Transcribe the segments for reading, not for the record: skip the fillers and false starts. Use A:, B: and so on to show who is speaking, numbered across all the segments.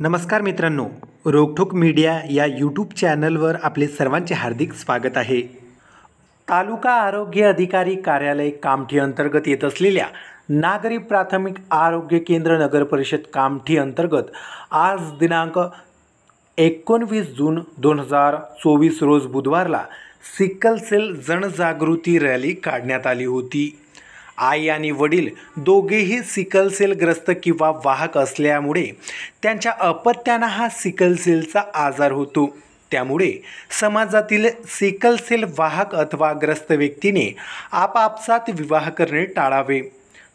A: नमस्कार मित्रांनो, रोकठोक मीडिया या यूट्यूब चॅनलवर आपले सर्वांचे हार्दिक स्वागत आहे. तालुका आरोग्य अधिकारी कार्यालय कामठी अंतर्गत येत असलेल्या नागरी प्राथमिक आरोग्य केंद्र नगर परिषद कामठी अंतर्गत आज दिनांक 19 जून 2024 रोज बुधवारला सिकल सेल जनजागृती रॅली काढण्यात आली होती. आई आणि वडील दोघेही सिकल सेलग्रस्त किंवा वाहक असल्यामुळे त्यांच्या अपत्यांना हा सिकल सेलचा आजार होतो. त्यामुळे समाजातील सिकल सेल वाहक अथवा ग्रस्त व्यक्तीने आपापसात विवाह करणे टाळावे.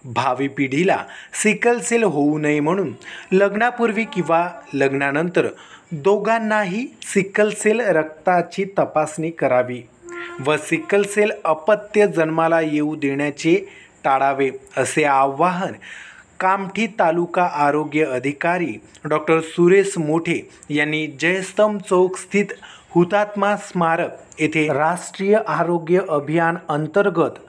A: भावी पिढीला सिकल सेल होऊ नये म्हणून लग्नापूर्वी किंवा लग्नानंतर दोघांनाही सिकल सेल रक्ताची तपासणी करावी व सिकल सेल अपत्य जन्माला येऊ देण्याचे टाळावे असे आवाहन कामठी तालुका आरोग्य अधिकारी डॉक्टर सुरेश मोठे यांनी जयस्तंभ चौक स्थित हुतात्मा स्मारक येथे राष्ट्रीय आरोग्य अभियान अंतर्गत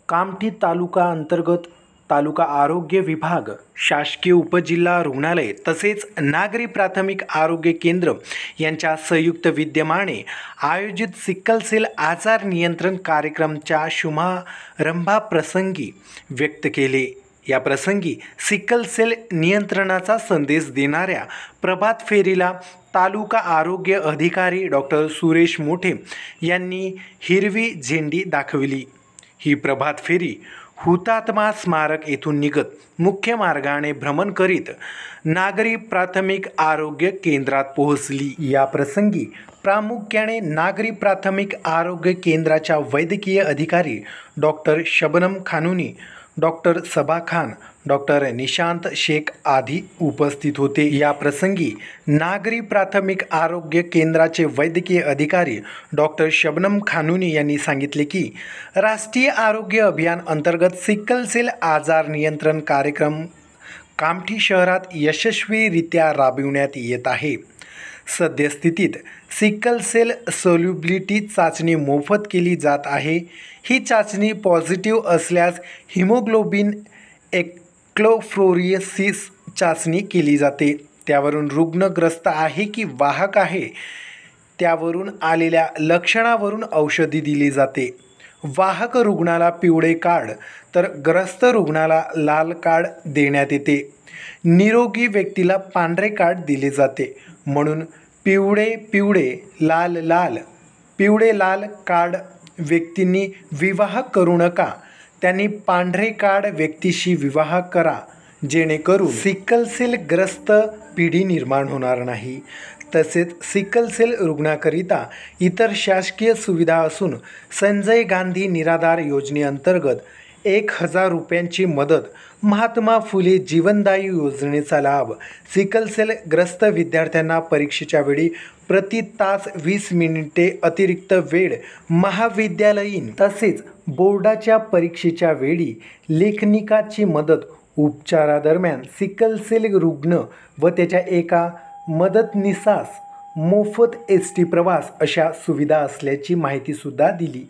A: कामठी तालुका अंतर्गत तालुका आरोग्य विभाग, शासकीय उपजिल्हा रुग्णालय तसेच नागरी प्राथमिक आरोग्य केंद्र यांच्या संयुक्त विद्यमाने आयोजित सिकल सेल आजार नियंत्रण कार्यक्रमाच्या शुभारंभाप्रसंगी व्यक्त केले. या प्रसंगी सिकल सेल नियंत्रणाचा संदेश देणाऱ्या प्रभात फेरीला तालुका आरोग्य अधिकारी डॉक्टर सुरेश मोठे यांनी हिरवी झेंडी दाखविली. ही प्रभात फेरी हुतात्मा स्मारक येथून निघत मुख्य मार्गाने भ्रमण करीत नागरी प्राथमिक आरोग्य केंद्रात पोहोचली. या प्रसंगी प्रामुख्याने नागरी प्राथमिक आरोग्य केंद्राच्या वैद्यकीय अधिकारी doctor Shabnam खानुनी, doctor Saba Khan, doctor Nishant Shaikh आदी उपस्थित होते. या प्रसंगी नागरी प्राथमिक आरोग्य केंद्राचे वैद्यकीय अधिकारी डॉक्टर शबनम खानुनी यांनी सांगितले की राष्ट्रीय आरोग्य अभियान अंतर्गत सिकल सेल आजार नियंत्रण कार्यक्रम कामठी शहरात यशस्वीरित्या राबविण्यात येत आहे. सद्यस्थितीत सिकल सेल सोल्युबिलिटी चाचणी मोफत केली जात आहे. ही चाचणी पॉझिटिव्ह असल्यास हिमोग्लोबिन एक्लोफ्लोरिसिस चाचणी केली जाते. त्यावरून रुग्णग्रस्त आहे की वाहक आहे त्यावरून आलेल्या लक्षणावरून औषधी दिली जाते. वाहक रुग्णाला पिवळे कार्ड तर ग्रस्त रुग्णाला लाल कार्ड देण्यात येते. निरोगी व्यक्तीला पांढरे कार्ड दिले जाते. म्हणून पिवळे लाल कार्ड व्यक्तींनी विवाह करू नका. त्यांनी पांढरे कार्ड व्यक्तीशी विवाह करा, जेणेकरून सिकल सेल ग्रस्त पिढी निर्माण होणार नाही. तसेच सिकल सेल रुग्णाकरिता इतर शासकीय सुविधा असून संजय गांधी निराधार योजनेअंतर्गत 1000 रुपयांची मदत, महात्मा फुले जीवनदायी योजनेचा लाभ, सिकल सेल ग्रस्त विद्यार्थ्यांना परीक्षेच्या वेळी प्रति तास 20 मिनिटे अतिरिक्त वेळ, महाविद्यालयीन तसेच बोर्डाच्या परीक्षेच्या वेळी लेखनिकाची मदत, उपचारादरम्यान सिकल सेल रुग्ण व त्याच्या एका मदतनीसास मोफत ST प्रवास अशा सुविधा असल्याची माहितीसुद्धा दिली.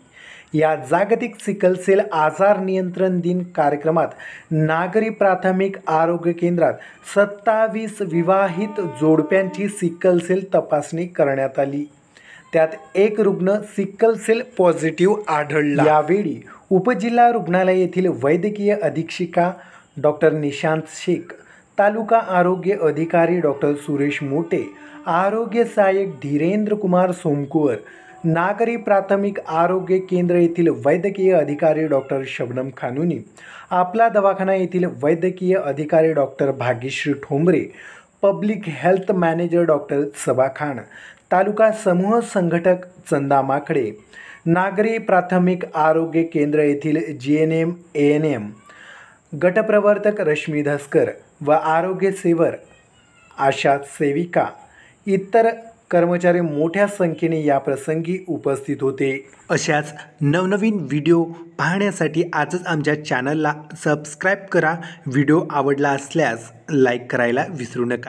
A: या जागतिक सिकल सेल आजार नियंत्रण दिन कार्यक्रमात नागरी प्राथमिक आरोग्य केंद्रात 27 विवाहित जोडप्यांची सिकल सेल तपासणी करण्यात आली. त्यात एक रुग्ण सिकल सेल पॉझिटिव्ह आढळला. यावेळी उपजिल्हा रुग्णालय येथील वैद्यकीय अधीक्षिका डॉक्टर निशांत शेख, तालुका आरोग्य अधिकारी डॉक्टर सुरेश मोठे, आरोग्य सहाय्यक धीरेंद्र कुमार सोमकुवर, नागरी प्राथमिक आरोग्य केंद्र येथील वैद्यकीय अधिकारी डॉक्टर शबनम खानुनी, आपला दवाखाना येथील वैद्यकीय अधिकारी doctor Bhagyashree Thombare, public health manager doctor Saba Khan, taluka समूह संघटक चंदा माकडे, नागरी प्राथमिक आरोग्य केंद्र येथील GNM ANM गटप्रवर्तक रश्मी धसकर व आरोग्य सेवर, आशा सेविका, इतर कर्मचारी मोठ्या संख्येने या प्रसंगी उपस्थित होते. अशाच नवनवीन व्हिडिओ पाहण्यासाठी आजच आमच्या चॅनलला सबस्क्राईब करा. व्हिडिओ आवडला असल्यास लाईक करायला विसरू नका.